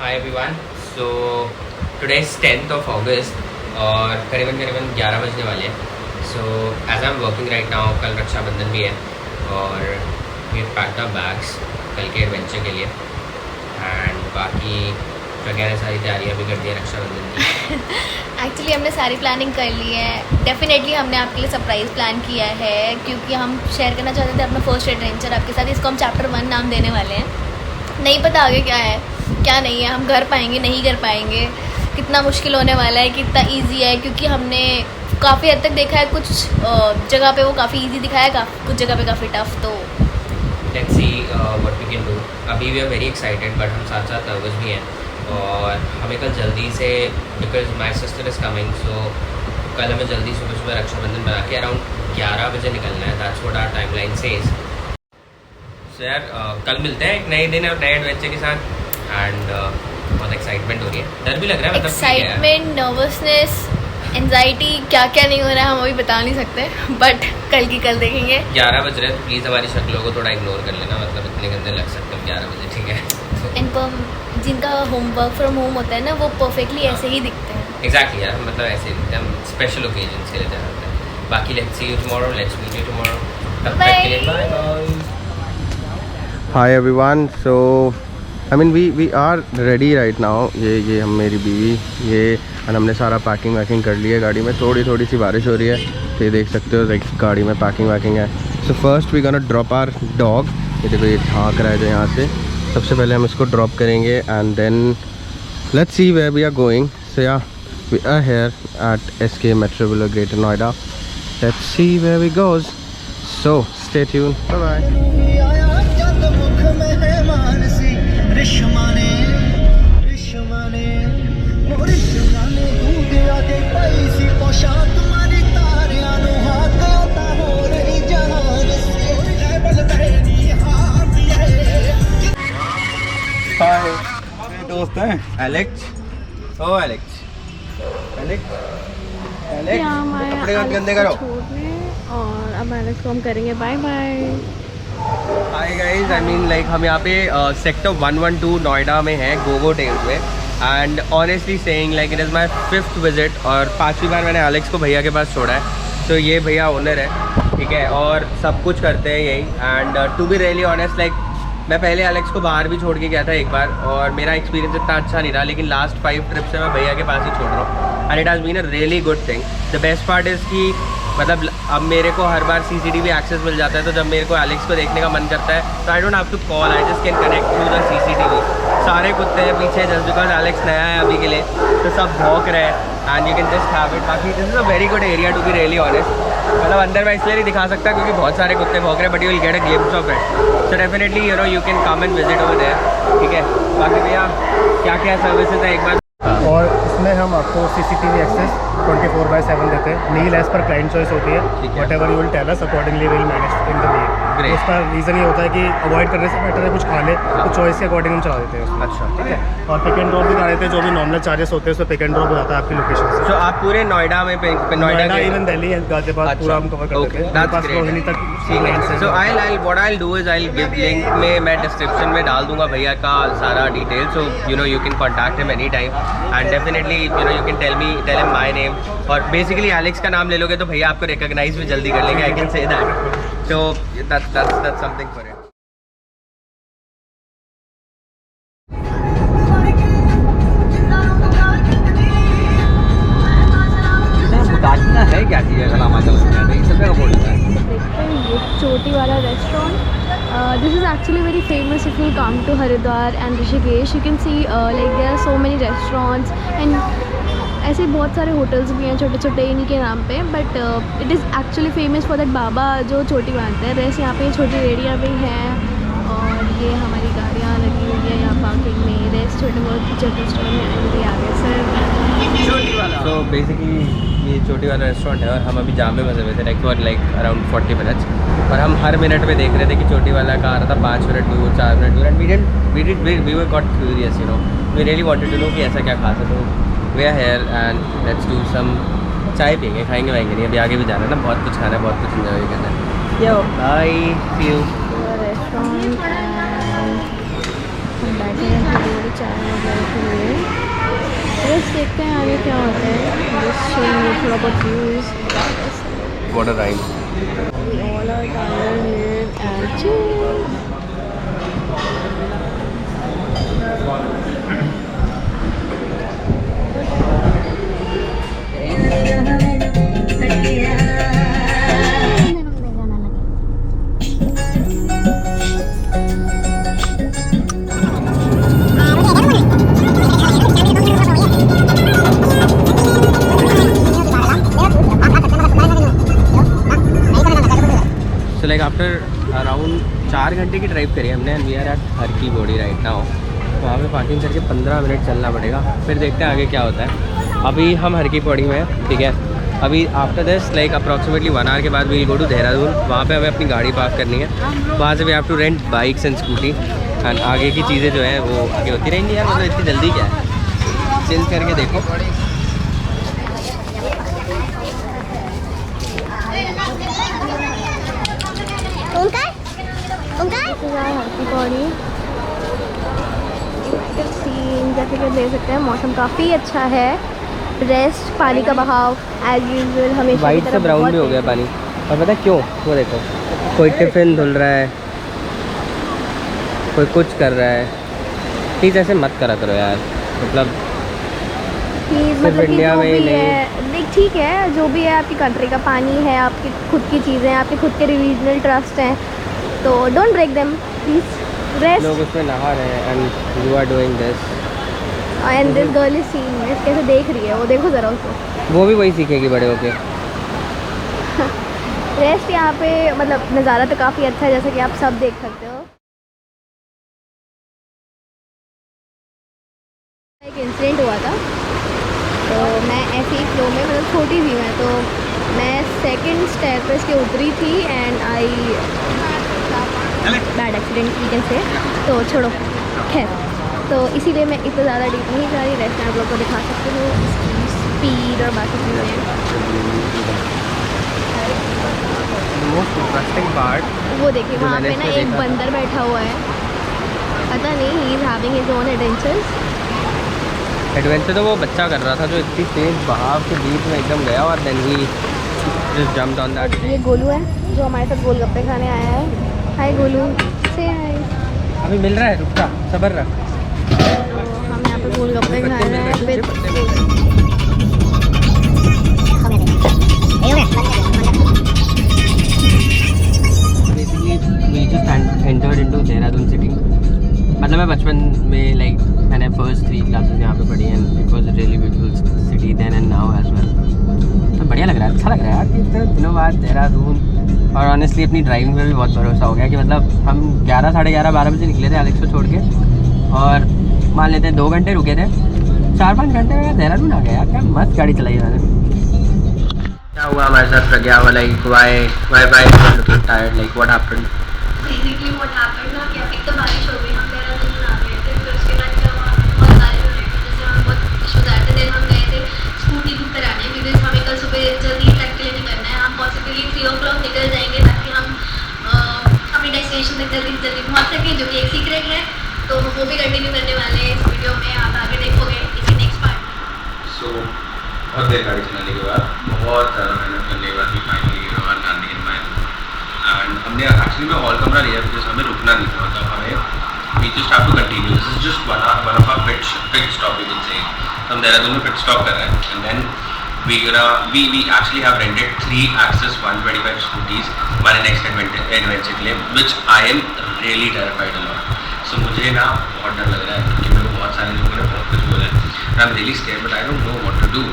Hi everyone. So today is 10th of August और करीबन 11 बजने वाले हैं. So as I'm working right now, कल रक्षाबंधन भी है और we have packed our bags कल के एडवेंचर के लिए and बाकी वगैरह सारी तैयारियाँ भी कर दी है रक्षाबंधन की. एक्चुअली हमने सारी प्लानिंग कर ली है. डेफिनेटली हमने आपके लिए सरप्राइज़ प्लान किया है क्योंकि हम शेयर करना चाहते थे अपना फर्स्ट एडवेंचर आपके साथ. इसको हम चैप्टर 1 नाम देने वाले हैं. नहीं पता आगे क्या है क्या नहीं है, हम कर पाएंगे नहीं कर पाएंगे, कितना मुश्किल होने वाला है कितना इजी है, क्योंकि हमने काफ़ी हद तक देखा है. कुछ जगह पे वो काफ़ी इजी दिखाया, कुछ जगह पे काफ़ी टफ. तो let's see what we can do. अभी we are very excited but हम साथ साथ नर्वस भी हैं और हमें कल जल्दी से because my sister is coming so कल हमें जल्दी सुबह रक्षाबंधन बना के अराउंड 11 बजे निकलना है. That's what our timeline says. So यार कल मिलते हैं एक नए दिन और नए एडवेंचर के साथ एंड बहुत एक्साइटमेंट हो रही है. डर भी लग रहा है, मतलब एक्साइटमेंट, नर्वसनेस, एंजाइटी, क्या क्या नहीं हो रहा है हम अभी बता नहीं सकते बट कल की कल देखेंगे. 11 बज रहे हैं तो प्लीज़ हमारी शक्लों को थोड़ा इग्नोर कर लेना, मतलब इतने गंदे लग सकते हैं 11 बजे, ठीक है. इनको जिनका वर्क फ्रॉम होम होता है ना वो परफेक्टली ऐसे ही दिखते हैं. एग्जैक्टली यार, मतलब ऐसे ही दिखते हैं. हम स्पेशल ओकेजन्स के लिए तैयार होते हैं. बाकी let's see you tomorrow, let's meet you tomorrow. तब तक के लिए bye bye. Hi everyone. So I mean we are ready right now. ये हम मेरी बीवी ये हमने सारा पैकिंग वैकिंग कर लिया है. गाड़ी में थोड़ी सी बारिश हो रही है तो ये देख सकते हो लाइक गाड़ी में पैकिंग वैकिंग है. So first we gonna drop our dog. ये देखो ये झाँक रहा है जो यहाँ से. सबसे पहले हम इसको ड्रॉप करेंगे and then let's see where we are going. So yeah we are here at SK Metrobuller Greater Noida. Let's see where we goes. So stay tuned. Bye bye. हाय दोस्त हैं एलेक्स. ओ एलेक्स कपड़े मत गंदे करो. और अब Alex को हम करेंगे bye bye. Hi guys, I mean like हम यहाँ पे सेक्टर 112 नोएडा में है, गोगो टेल्स में. And honestly saying like it is my 5th visit और 5वीं बार मैंने एलेक्स को भैया के पास छोड़ा है. तो ये भैया ओनर है, ठीक है, और सब कुछ करते हैं यही. And to be really honest like मैं पहले एलेक्स को बाहर भी छोड़ के गया था एक बार और मेरा एक्सपीरियंस इतना अच्छा नहीं रहा, लेकिन लास्ट 5 ट्रिप से मैं भैया के पास ही छोड़ रहा हूँ and it has been a really good thing. The best part is कि मतलब अब मेरे को हर बार CCTV एक्सेस मिल जाता है, तो जब मेरे को एलेक्स को देखने का मन करता है तो I don't have to call, I just can connect through the CCTV. सारे कुत्ते हैं पीछे जस्ट बिकॉज एलेक्स नया है अभी के लिए, तो सब भौंक रहे हैं and you can just have it. बाकी this is a very good area to be really honest. मतलब अंदर मैं इसलिए नहीं दिखा सकता क्योंकि बहुत सारे कुत्ते भौंक रहे हैं, but you will get a glimpse of it. So definitely you know you can come and visit over there, ठीक है. बाकी भैया क्या क्या सर्विसेज है एक बार. और इसमें हम आपको CCTV एक्सेस 24/7 देते हैं. मील एज पर क्लाइंट चॉइस होती है. Whatever you will tell us accordingly will manage in the meal. उसका रीज़न ये होता है कि अवॉइड करने से बेटर है कुछ खा ले तो चॉइस के अकॉर्डिंग हम चला देते हैं. अच्छा, ठीक है. और पिक एंड ड्रॉप भी करा देते हैं. जो भी नॉर्मल चार्जेस होते हैं उसमें पिक एंड ड्रॉप हो जाता है आपकी लोकेशन से. तो आप पूरे नोएडा में नोएडा इवन दिल्ली गाजियाबाद पूरा हम कवर कर देते हैं. रोहिणी तक. So what I will do is I will give link में मैं डिस्क्रिप्शन में डाल दूंगा भैया का सारा detail. So you know you can contact him any time and definitely you know you can tell him my name. और basically Alex का नाम ले लोगे तो भैया आपको रिकॉग्नाइज भी जल्दी कर लेंगे. I can say that. So that's something for it. बताना है क्या चीज़ है हिमाचल में, सब जगह बोलता है. ये चोटी वाला restaurant. This is actually very famous if you come to Haridwar and Rishikesh. You can see like there are so many restaurants and ऐसे बहुत सारे होटल्स भी हैं छोटे छोटे इन्हीं के नाम पे. But it is actually famous for that बाबा जो चोटी बनाते हैं. रेस्ट यहाँ पे छोटी रेडियाँ भी हैं और ये हमारी गाड़ियाँ लगी हुई है यहाँ पार्किंग में. रेस्ट छोटे बहुत जनरल स्टोर में आएंगे आगे सर चोटी वाला. तो बेसिकली ये चोटी वाला रेस्टोरेंट है और हम अभी जाम में फंसे हुए थे लाइक अराउंड 40 मिनट्स. और हम हर मिनट में देख रहे थे कि चोटी वाला का आ रहा था 5 मिनट दूर 4 मिनट दूर. And we were got curious, you know we really wanted to know कि ऐसा क्या खास है. तो we are here and let's do some चाय पियेंगे, खाएंगे वाएंगे नहीं. अभी आगे भी जाना है ना, बहुत कुछ खाना है, बहुत कुछ एंजॉय करना है. यो बाय सी यू. रेस्टोरेंट बैठे हैं सारी चाय वगैरह के लिए। बस देखते हैं आगे क्या होता है। बस थोड़ा बहुत views. What a rhyme. We all are tired here and cheers. So like after around 4 घंटे की ड्राइव करी हमने, and we are at Har Ki Pauri right now. वहाँ पे पार्किंग करके 15 मिनट चलना पड़ेगा, फिर देखते हैं आगे क्या होता है। अभी हम हर की पौड़ी में हैं, ठीक है। अभी after this like approximately 1 hour के बाद वील गो टू देहरादून। वहाँ पे हमें अपनी गाड़ी पार्क करनी है, वहाँ से we have to rent bikes and scooty, and आगे की चीज़ें जो हैं वो आगे होती रहेंगी। यार मतलब इतनी जल्दी क्या है, चेंज करके देखो। सीन जैसे कि देख सकते हैं, मौसम काफ़ी अच्छा है। रेस्ट, पानी का बहाव एज यूजुअल हमेशा वाइट से ब्राउन भी हो गया पानी, और पता है क्यों? वो देखो, कोई टिफ़िन धुल रहा है, कोई कुछ कर रहा है। प्लीज़ ऐसे मत करा करो यार, मतलब मतलब कि इंडिया जो में ही भी नहीं। है, देख ठीक है, जो भी है आपकी कंट्री का पानी है, आपकी खुद की चीज़ें हैं, आपके खुद के रीजनल ट्रस्ट हैं, तो don't break them please. Rest. लोग उसमें नहा रहे हैं and you are doing this, and this girl is seeing, कैसे देख रही है वो, देखो ज़रा उसको। वो भी वही सीखेगी बड़े होके। रेस्ट यहाँ पे मतलब नज़ारा तो काफ़ी अच्छा है, जैसा कि आप सब देख सकते हो। एक इंसिडेंट हुआ था, तो मैं ऐसे ही फ्लो में, मतलब छोटी थी मैं, तो मैं सेकंड स्टेयरकेस के उतरी थी and I bad accident you can से, तो छोड़ो खैर। तो इसीलिए मैं इतना ज़्यादा डीप नहीं जा रही। रेस्ट आप लोग को दिखा सकते हो इसकी स्पीड और बाकी चीज़ें। मोस्ट इंटरेस्टिंग पार्ट, वो देखिए वहाँ पे ना एक बंदर बैठा हुआ है, पता नहीं he is having his own adventures. Adventure तो वो बच्चा कर रहा था जो इतनी तेज बहाव के बीच में एकदम गया, और then he just jumped on that. ये गोलू है जो हमारे साथ गोलगप्पे खाने आया है। हाय गोलू, से हाय। अभी मिल रहा है, रुक जा, सब्र रख। तो हम यहाँ पे गोलगप्पे खा रहे हैं with basically we just entered into Dehradun city. मतलब मैं बचपन में लाइक मैंने फर्स्ट 3 क्लासेस यहाँ पे पढ़ी, and it was a really beautiful city then and now as well. तो बढ़िया लग रहा है, अच्छा लग रहा है यार कि इतने दिनों बाद देहरादून। और ऑनेस्टली अपनी ड्राइविंग पर भी बहुत भरोसा हो गया कि मतलब हम 11, साढ़े 11, 12 बजे निकले थे एलेक्स को छोड़ के, और मान लेते हैं 2 घंटे रुके थे, 4-5 घंटे में देहरादून आ गया यार। क्या मस्त गाड़ी चलाई मैंने। क्या हुआ हमारे साथ प्रज्ञा वाला, like why looking tired, like what happened? Basically what happened ना कि एक तो बारिश हो गई, हम देहरादून आ गए थे, फिर उसके बाद क्या हुआ, बहुत सारे जैसे हम बहुत इशूज आए थे। देन हम गए थे स्कूटी बुक कराने, बिकॉज हमें कल सुबह जल्दी ट्रैक के लिए निकलना है। हम पॉसिबली 3 o'clock निकल जाएंगे ताकि हम अपनी डेस्टिनेशन तक जल्दी से जल्दी पहुँच सकें, जो कि एक सीक्रेट है। तो वो भी कंटिन्यू करने वाले हैं इस वीडियो में, आप आगे देखोगे इसी नेक्स्ट पार्ट। सो बहुत देर गाड़ी चलाने के बाद, बहुत ज़्यादा मेहनत करने के बाद भी फाइनली नानी इन माइंड, एंड हमने एक्चुअली में हॉल कमरा लिया बिकॉज हमें रुकना नहीं था। मतलब हमें we just have to continue, this is just one of our pit stop you can say. हम देहरादून में पिट स्टॉप कर रहे हैं, and then we actually have rented 3 Access 125 scooties हमारे नेक्स्ट एडवेंचर के लिए, which I am really terrified about. So मुझे ना बहुत डर लग रहा है क्योंकि मेरे को बहुत सारे लोगों ने बहुत कुछ बोला है, and I'm really scared but I don't know what to do.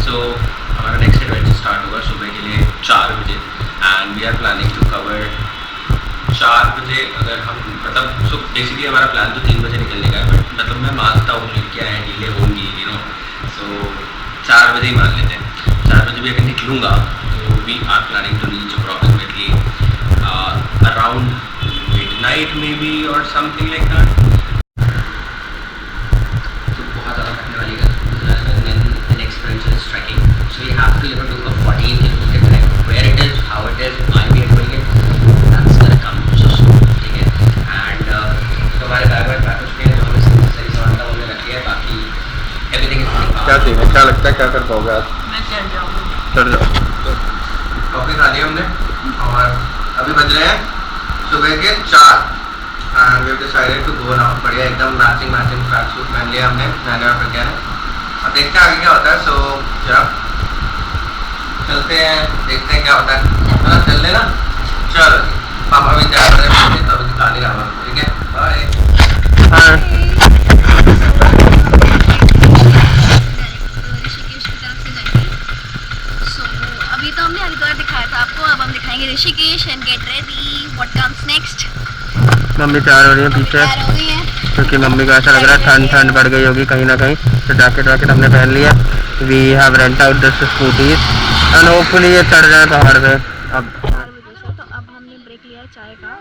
So हमारा नेक्स्ट एडवेंचर स्टार्ट होगा सुबह के लिए 4 बजे, and we are planning to cover 4 बजे। अगर हम मतलब सो बेसिकली हमारा प्लान तो 3 बजे निकलने का है, बट मतलब मैं मानता हूँ लड़कियाँ हैं, डीले होंगी, यू नो। सो 4 बजे ही मान लेते हैं। 4 बजे भी अगर निकलूँगा तो we are planning to reach approximately around midnight maybe or something like that. So बहुत ज़्यादा कटने वाली है, and then the next adventure is trekking. So you have to do a 14 kilometer trek. Where it is, how it is, why we are doing it, that's gonna come so soon, ठीक है। And तो हमारे bag pack हो चुके हैं, जो हमें सारी सीन है, क्या लगता है क्या कर पाओगे आज? मैं चल जाऊँगा। चढ़ जाओ। कॉफ़ी खा ली हमने और अभी बज रहे हैं सुबह के 4 and we have decided to go now. बढ़िया एकदम मैचिंग ट्रैक सूट पहन लिया हमने, मैंने और प्रज्ञा ने। अब देखते हैं आगे क्या होता है। सो जरा चलते हैं, देखते हैं क्या होता है। चल लेना, चलो पापा भी तैयार हो रहे हैं, तब दिखा नहीं रहा, ठीक है, बाय। अभी तो हमने हरिद्वार दिखाया था आपको, अब हम दिखाएंगे Rishikesh and get ready what comes next. Mummy तैयार हो रही है पीछे, तैयार हो गई है क्योंकि मम्मी को ऐसा लग रहा है ठंड बढ़ गई होगी कहीं ना कहीं, तो जैकेट हमने पहन लिया। We have rent out this scooties and hopefully ये चढ़ जाए पहाड़ पे। अब 4 बजे से, तो अब हमने ब्रेक लिया है चाय का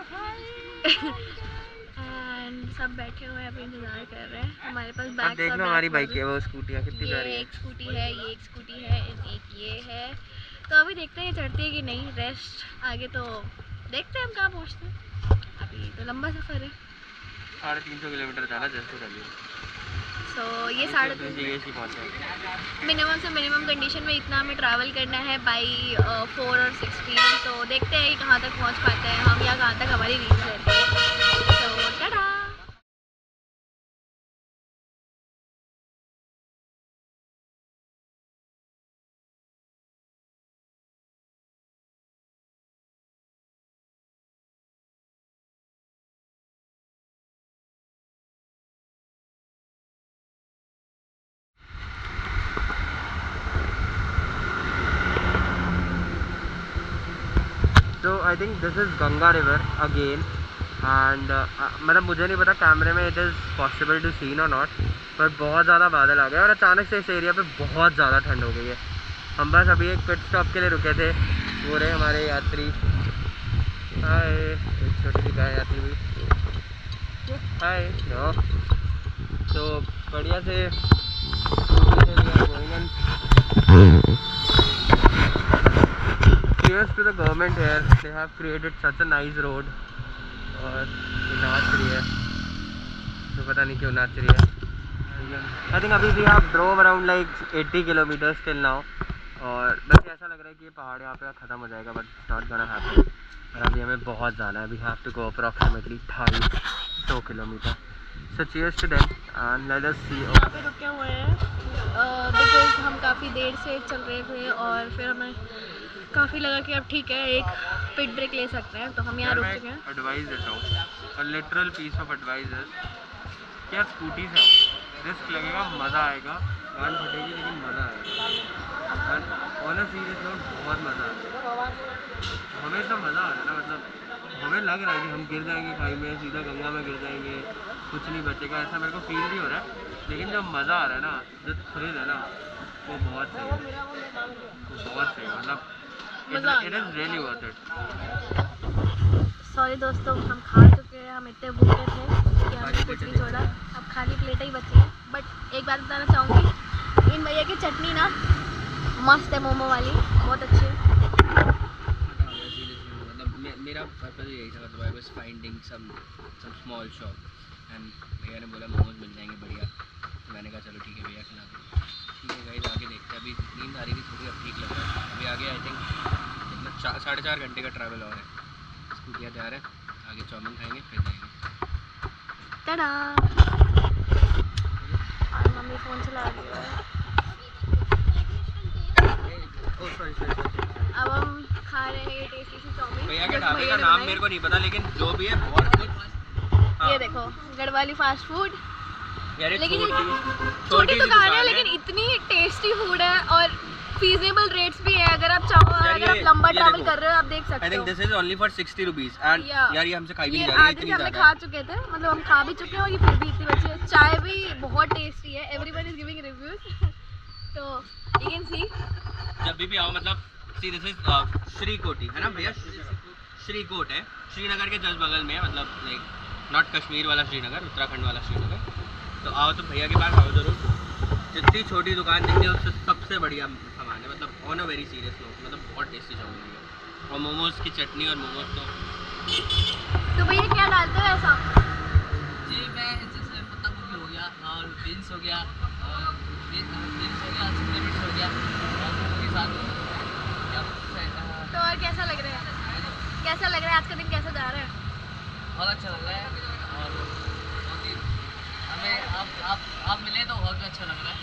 एंड सब बैठे हुए हैं, अभी इंतजार कर रहे हैं। हमारे पास बैग, अब देख लो हमारी बाइक है, वो स्कूटियाँ कितनी ये प्यारी है। एक स्कूटी है, ये एक स्कूटी है, एक ये है। तो अभी देखते हैं ये चढ़ती है कि नहीं, रेस्ट आगे तो देखते हैं हम कहाँ पहुँचते हैं। अभी तो लंबा सफ़र है, 350 किलोमीटर जाना जैसे चलिए। सो ये 3.5 मिनिमम से मिनिमम कंडीशन में इतना हमें ट्रैवल करना है बाई 4 और 6 PM। तो देखते हैं कि कहाँ तक पहुँच पाते हैं हम या कहाँ तक हमारी रीच रहती है। तो Tata. So I think this is Ganga River again and मतलब मुझे नहीं पता कैमरे में it is possible to see or not, पर बहुत ज़्यादा बादल आ गए और अचानक से इस एरिया पे बहुत ज़्यादा ठंड हो गई है। हम बस अभी एक पिट स्टॉप के लिए रुके थे, वो रहे हमारे यात्री। हाय, एक छोटी सी गाय यात्री हुई। हाय, नो। तो बढ़िया से cheers to the government here, they have created such a nice road। और ये नाच रही है, तो पता नहीं क्यों नाच रही है। I think अभी भी आप drove around like 80 kilometers till now और बस ऐसा लग रहा है कि ये पहाड़ यहाँ पे ख़त्म हो जाएगा, but it's not gonna happen। और अभी हमें बहुत जाना है, we have to go approximately 250 kilometer। So cheers to them and let us see। यहाँ पे रुके हुए हैं बिकॉज हम काफ़ी देर से चल रहे थे और फिर हमें काफ़ी लगा कि अब ठीक है एक पिट ब्रेक ले सकते हैं, तो हम यहाँ रुक चुके हैं। एडवाइस देता हूँ, और लिटरल पीस ऑफ एडवाइस है, क्या स्कूटी से रिस्क लगेगा, मज़ा आएगा, गान फटेगी लेकिन मज़ा आएगा। और ऑन अ सीरियस नोट बहुत मज़ा आएगा, हमें इतना मज़ा आ रहा है ना, मतलब हमें लग रहा है कि हम गिर जाएंगे खाई में, सीधा गंगा में गिर जाएंगे, कुछ नहीं बचेगा, ऐसा मेरे को फील भी हो रहा है। लेकिन जो मज़ा आ रहा है ना, जो थ्रिल है ना, वो बहुत सही है, वो बहुत सही है, मतलब it is really worth it. Sorry दोस्तों, हम खा चुके हैं, हम इतने भूखे थे कि हमने कुछ नहीं छोड़ा, अब खाली प्लेटें ही बची हैं। बट एक बात बताना चाहूँगी, इन भैया की चटनी ना मस्त है, मोमो वाली बहुत अच्छी है। मेरा पर्पस यही था, मतलब I was finding some small shop and भैया ने बोला मोमोज मिल जाएंगे बढ़िया, तो मैंने कहा चलो ठीक है भैया खिला दो। ठीक है गाइस, आगे देखते हैं, अभी नींद आ रही थी थोड़ी, अब ठीक लग रहा है। अभी आगे आई थिंक कितना 4.5 घंटे का ट्रैवल और है, स्कूटियाँ तैयार है, आगे चाउमीन खाएंगे फिर जाएंगे। टाटा। और मम्मी फ़ोन चला रही है। अब हम खा रहे हैं टेस्टी सी चाउमीन। भैया के ढाबे का नाम मेरे को नहीं पता, लेकिन जो भी है बहुत कुछ। ये देखो गढ़वाली फास्ट फूड, यार लेकिन छोटी दुकान है लेकिन इतनी टेस्टी फूड है और फीजेबल रेट्स भी है। अगर आप चाहो, अगर आप लंबा ट्रैवल कर रहे हो, आप देख सकते हो। I think this is only for 60 rupees and यार ये हमसे खाई भी नहीं जा रही, आधे से हमने खा चुके थे, मतलब हम खा भी चुके हैं और ये फिर भी इतनी बची है। चाय भी बहुत टेस्टी है, एवरीवन इज गिविंग रिव्यूज तो यू कैन सी। जब भी आओ, मतलब सी दिस इज श्री कोटी है ना भैया, श्री कोट है, श्रीनगर के जस्ट बगल में है, मतलब लाइक नॉट कश्मीर वाला श्रीनगर, उत्तराखंड वाला श्रीनगर। तो आओ तो भैया के पास आओ जरूर, जितनी छोटी दुकान दिखती है उससे सबसे बढ़िया सामान है, मतलब on a very serious note, मतलब बहुत टेस्टी चाउमीन है और मोमोज की चटनी और मोमोज तो भैया क्या डालते हो ऐसा? जी मैं जैसे पत्ता गोभी हो गया और बीन्स हो गया और तो और कैसा लग रहा है, कैसा लग रहा है आज का दिन, कैसा जा रहा है? बहुत अच्छा लग रहा है और बहुत ही हमें आप मिले तो बहुत अच्छा लग रहा है।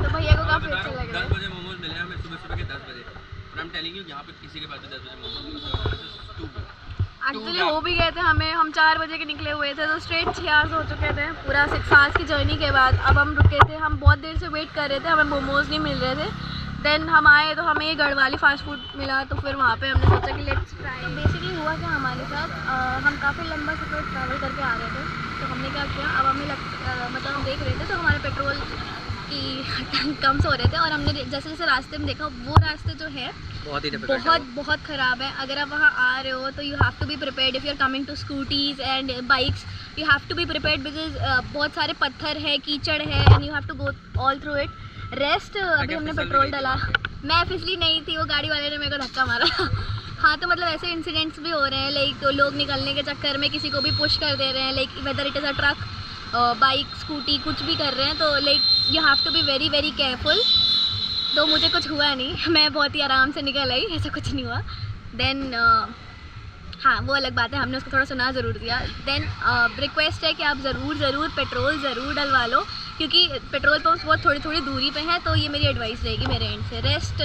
तो भैया को काफ़ी अच्छा लग रहा 10 है। बजे मोमोज मिले हमें, सुबह के 10 बजे। और हम टेलिंग यू यहाँ पे किसी के पास 10 बजे मोमोज एक्चुअली हो भी गए थे हमें, हम 4 बजे के निकले हुए थे तो स्ट्रेट 6 आवर्स हो चुके थे पूरा 6 आवर्स की जर्नी के बाद। अब हम रुके थे, हम बहुत देर से वेट कर रहे थे, हमें मोमोज नहीं मिल रहे थे। देन हम आए तो हमें ये गढ़वाली फास्ट फूड मिला, तो फिर वहाँ पे हमने सोचा कि लेट्स ट्राई। तो बेसिकली हुआ क्या हमारे साथ, हम काफ़ी लंबा सफ़र ट्रैवल करके आ रहे थे, तो हमने क्या किया, अब हमें मतलब हम देख रहे थे तो हमारे पेट्रोल की टैंक कम हो रहे थे, और हमने जैसे जैसे रास्ते में देखा वो रास्ते जो है बहुत ख़राब है। अगर आप वहाँ आ रहे हो तो you have to be prepared if you are coming to scooties and bikes, you have to be prepared because बहुत सारे पत्थर है, कीचड़ है, and you have to go all through it. Rest अभी हमने पेट्रोल डाला, मैं फिसली नहीं थी, वो गाड़ी वाले ने मेरे को धक्का मारा। हाँ, तो मतलब ऐसे इंसिडेंट्स भी हो रहे हैं, लाइक तो लोग निकलने के चक्कर में किसी को भी पुश कर दे रहे हैं, like whether it is a truck, bike, scooty, कुछ भी कर रहे हैं, तो like you have to be very very careful. तो मुझे कुछ हुआ नहीं, मैं बहुत ही आराम से निकल आई, ऐसा कुछ नहीं हुआ। देन हाँ, वो अलग बात है, हमने उसको थोड़ा सुना ज़रूर दिया। देन रिक्वेस्ट है कि आप ज़रूर पेट्रोल ज़रूर डलवा लो, क्योंकि पेट्रोल पंप्स बहुत थोड़ी थोड़ी दूरी पे हैं, तो ये मेरी एडवाइस रहेगी मेरे एंड से। रेस्ट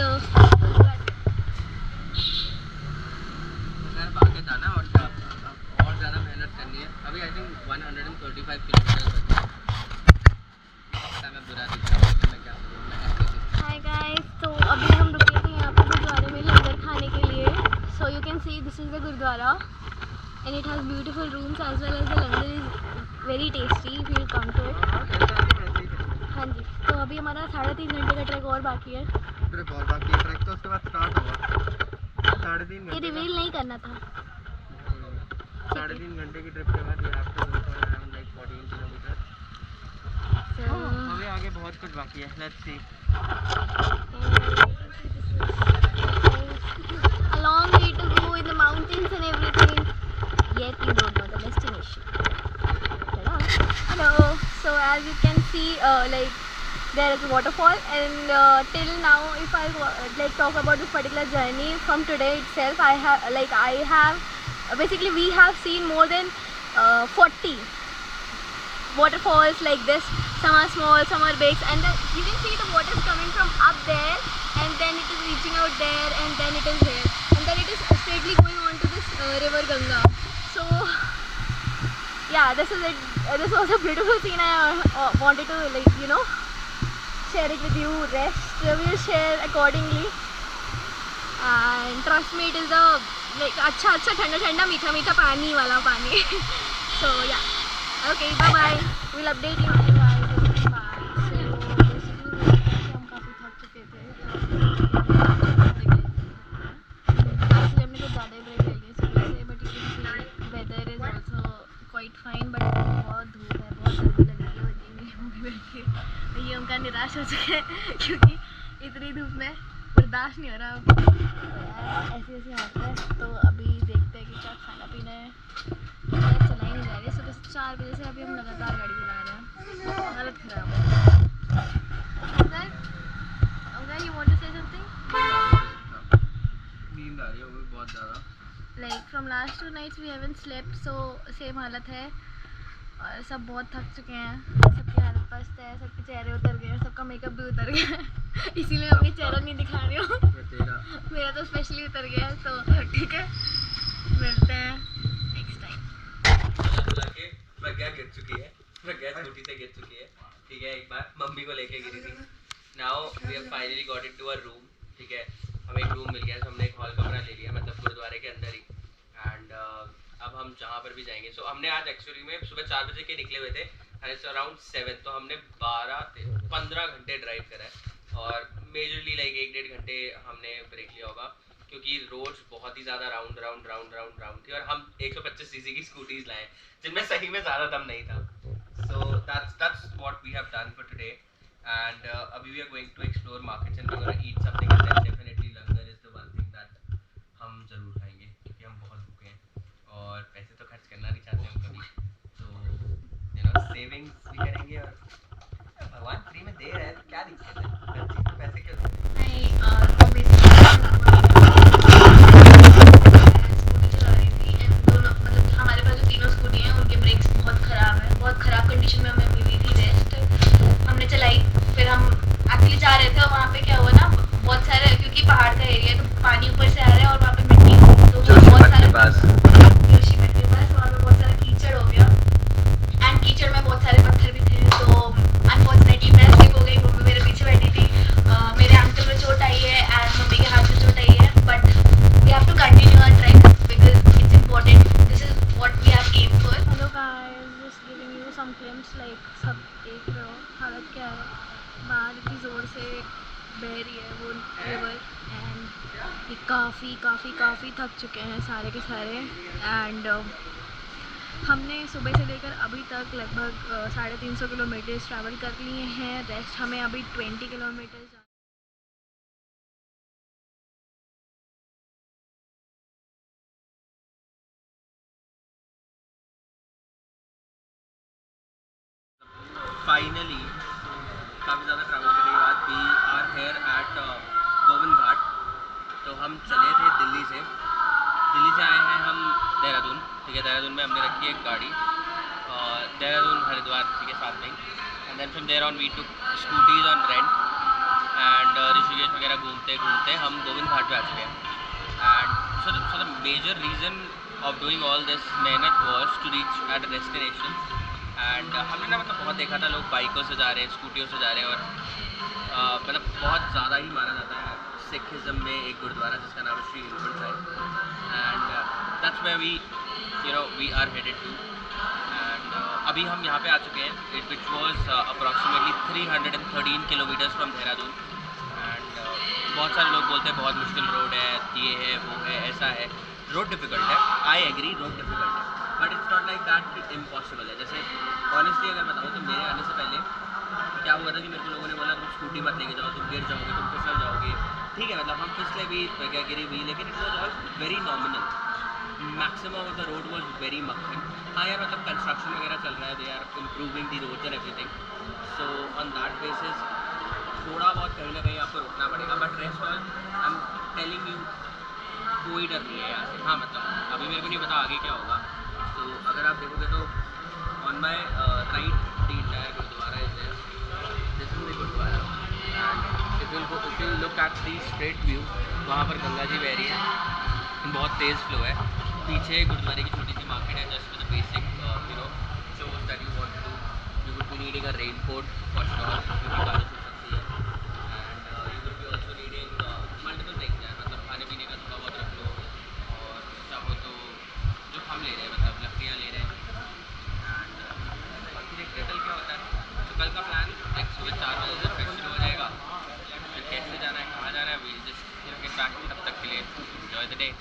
आगे जाना और ज़्यादा मेहनत करनी है। अभी आई थिंक 135 किलोमीटर मैं बुरा दिख रहा हूँ, मैं क्या करूँ। हाय गाइस, तो अभी हम रुके थे यहाँ पे गुरुद्वारे में लंगर खाने के लिए। So you can see this is the gurdwara and it has beautiful rooms as well as the langar is very tasty if you come to it. हाँ जी, तो अभी हमारा 3.5 घंटे का ट्रैक और बाकी है। ट्रैक और बाकी है, ट्रैक तो उसके बाद स्टार्ट होगा 3.5 ये घंटे। रिवील नहीं करना था। 3.5 घंटे की ट्रिप के बाद ये आपको अराउंड लाइक 14 किलोमीटर। अभी आगे बहुत कुछ बाकी है, let's see. A long way to go in the mountains and everything, yet you don't know the destination. Hello. So as you can see, like there is a waterfall, and till now, if I like talk about this particular journey from today itself, I have basically we have seen more than 40 waterfalls like this. Some are small, some are big, and you can see the water is coming from up there, and then it is reaching out there, and then it is here, and then it is straightly going on to this river Ganga. So yeah, this is it. This was a beautiful scene. I wanted to share it with you. Rest we will share accordingly, and trust me, it is a अच्छा ठंडा मीठा पानी वाला पानी। So yeah, okay, bye bye, we'll update you. हम काफ़ी थक चुके थे, हमने कुछ ज़्यादा ही ब्रेक ले लिए सुबह से, but you can see whether is also quite fine, but बहुत धूप है, बहुत गर्मी लग रही है। और बैठ के ये उनका निराश हो चुके हैं क्योंकि इतनी धूप में बर्दाश्त नहीं हो रहा। ऐसी हालत है, तो अभी देखते हैं कि क्या खाना पीना है। चला ही नहीं जा रही, सुबह 4 बजे से अभी हम लगातार गाड़ी चला रहे हैं, हालत ख़राब है। Okay, you want to say something? नींद आ रही है बहुत ज़्यादा। Like from last 2 nights we haven't slept, so same हालत है, और सब बहुत थक चुके हैं, सबकी हालत पस्त है, सबके चेहरे उतर गए, सबका मेकअप भी उतर गया इसीलिए मैं अपनी चेहरा नहीं दिखा रही हूँ। मेरा तो स्पेशली उतर गया है, तो ठीक है, मिलते हैं नेक्स्ट टाइम। प्रज्ञा गिर चुकी है, प्रज्ञा स्कूटी से गिर चुकी है, ठीक है, एक बार मम्मी को लेके गिरी थी। Now we have finally got into a room, ठीक है, हमें एक रूम मिल गया, तो हमने एक हॉल कमरा ले लिया, मतलब गुरुद्वारे के अंदर ही। एंड अब हम जहाँ पर भी जाएंगे, सो हमने आज एक्चुअली में सुबह 4 बजे के निकले हुए थे, एंड इट्स अराउंड 7, तो हमने 15 घंटे ड्राइव करा है, और मेजरली लाइक 1-1.5 घंटे हमने ब्रेक लिया होगा, क्योंकि रोड्स बहुत ही ज़्यादा राउंड थी, और हम 125 सीसी की स्कूटीज़ लाए जिनमें सही में ज़्यादा दम नहीं था। सो that's what we have done for today, and अभी we are going to explore markets and we're going to eat something, and then definitely langar is the one thing that हम ज़रूर खाएंगे, क्योंकि हम बहुत भूखे हैं और पैसे तो खर्च करना नहीं चाहते हम कभी, तो savings भी करेंगे और भगवान फ्री में दे रहे हैं तो क्या दिक्कत है, हर चीज़ में पैसे क्यों देते हैं? नहीं तो बेसिकली स्कूटी चला रही थी एंड दोनों मतलब हमारे पास जो तीनों स्कूटी हैं उनके ब्रेक्स बहुत ख़राब है, बहुत ख़राब कंडीशन में हमें मिली थी रेस्ट। हमने चलाई, फिर हम एक्चुअली जा रहे थे और वहाँ पे क्या हुआ ना, बहुत सारे क्योंकि पहाड़ का एरिया है तो पानी ऊपर से आ रहा है और वहाँ पे मिट्टी तो बहुत सारा जोशी मठ के पास वहाँ पे बहुत सारा कीचड़ हो गया एंड कीचड़ में बहुत सारे पत्थर भी थे। तो अनफॉर्चुनेटली मैं स्लिप हो गई, मम्मी मेरे पीछे बैठी थी, मेरे एंकल में चोट आई है एंड मम्मी के हाथ में चोट आई है, but we have to continue our track because it's important, this is what we have aim for. Hello guys, just giving you some glimpse, like सब देख रहे हो हालत क्या है, बाहर इतनी ज़ोर से बह रही है वो रिवर एंड ये काफ़ी थक चुके हैं सारे के सारे एंड हमने सुबह से लेकर अभी तक लगभग 350 किलोमीटर्स ट्रैवल कर लिए हैं। रेस्ट हमें अभी 20 किलोमीटर फाइनली काफ़ी ज़्यादा ट्रैवल करने के बाद we are here at Govind Ghat. तो हम चले थे दिल्ली से आए हैं हम देहरादून, ठीक है। देहरादून में हमने रखी एक गाड़ी, देहरादून हरिद्वार, ठीक है, साथ में। And then from there on we took scooties on rent and Rishikesh वगैरह घूमते घूमते हम गोविंद घाट पे आ चुके हैं। And so the major reason of doing all this मेहनत was to reach at a destination. And हमने ना मतलब बहुत देखा था लोग बाइकों से जा रहे हैं, स्कूटियों से जा रहे हैं और मतलब बहुत ज़्यादा ही माना जाता है सिखिज़म में एक गुरुद्वारा जिसका नाम है Shri Hemkund Sahib and that's where we are headed to. एंड अभी हम यहाँ पे आ चुके हैं, which was approximately 313 kilometres from Dehradun. And बहुत सारे लोग बोलते हैं बहुत मुश्किल रोड है, ये है वो है, ऐसा है। रोड डिफ़िकल्ट है, आई एग्री, रोड डिफ़िकल्ट है, but it's not like that कि इम्पॉसिबल है। जैसे ऑनेस्टली अगर बताऊँ तो मेरे आने से पहले क्या हुआ था कि मेरे को लोगों ने बोला तुम स्कूटी मत लेके जाओ, तुम गिर जाओगे, तुम फिसल जाओगे, ठीक है, मतलब हम फिसले भी, क्या गिरी भी, लेकिन it was all very nominal. Maximum of the road was very मक्खन। हाँ यार, मतलब कंस्ट्रक्शन वगैरह चल रहा है, they are improving the roads and everything, so on that basis थोड़ा बहुत कहीं ना कहीं आपको रुकना पड़ेगा, but rest all I am telling you कोई डर नहीं है यहाँ से। हाँ मतलब अभी मेरे को नहीं पता आगे क्या होगा, तो अगर आप देखोगे तो on my right the entire gurdwara is there, this is the gurdwara and if you look at the straight view, वहाँ पर गंगा जी बह रही है, बहुत तेज़ फ्लो है। पीछे गुरुद्वारे की छोटी सी मार्केट है, just with the basic shoes that you want to, you would be needing a raincoat for sure क्योंकि बारिश हो सकती है and you would be also needing multiple things है, मतलब खाने पीने का थोड़ा बहुत रख लो और चाहो तो जो हम ले रहे हैं मतलब लकड़ियाँ ले रहे हैं एंड बाकी देखते हैं कल क्या होता है। तो कल का प्लान लाइक सुबह 4 बजे से फिर शुरू हो जाएगा, फिर कैसे जाना है, कहाँ जाना है, वी जस्ट गेट बैक। तब तक के लिए एंजॉय द डे।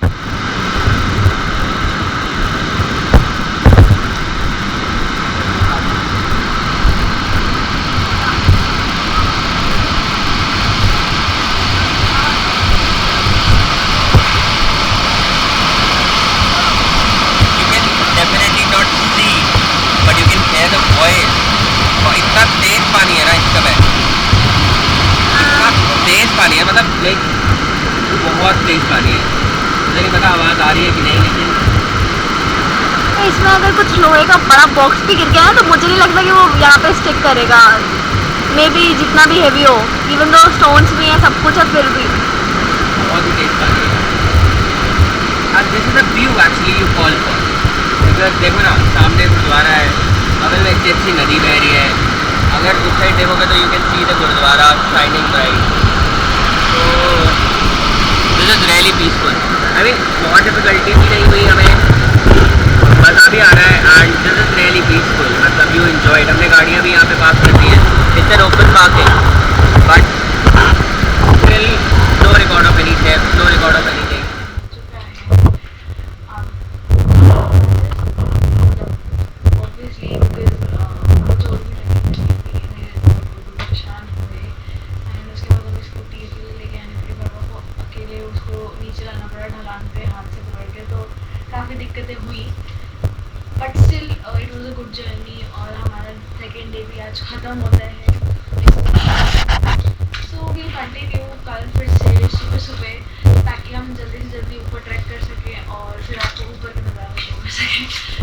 इतना तेज पानी है ना इस समय, इतना तेज पानी है, मतलब लाइक बहुत तेज पानी है। मुझे नहीं पता आवाज़ आ रही है कि नहीं, लेकिन इसमें अगर कुछ लोहे का बड़ा बॉक्स भी गिर गया है तो मुझे नहीं लगता कि वो यहाँ पे स्टिक करेगा, मे बी जितना भी हैवी हो, इवन दो स्टोन्स भी हैं सब कुछ है फिर भी बहुत ही तेज पानी है। And this is the view actually you call for, because देखो ना सामने गुरुद्वारा है, बगल में एक अच्छी नदी बह रही है, अगर उस साइड देखोगे तो you can see the gurdwara shining bright. तो this is really peaceful. I mean बहुत डिफिकल्टी भी नहीं हुई, हमें मज़ा भी आ रहा है and this is really peaceful, मतलब यू एंजॉयड। हमने गाड़ियाँ भी यहाँ पे पास कर दी हैं, it's an open parking, but still no record of any theft, no record of anything. काफ़ी दिक्कतें हुई, but still it was a good journey और हमारा सेकेंड डे भी आज ख़त्म होता है। ऊपर ट्रैक कर सकें और फिर आपको ऊपर के नज़ारे शो कर सकें।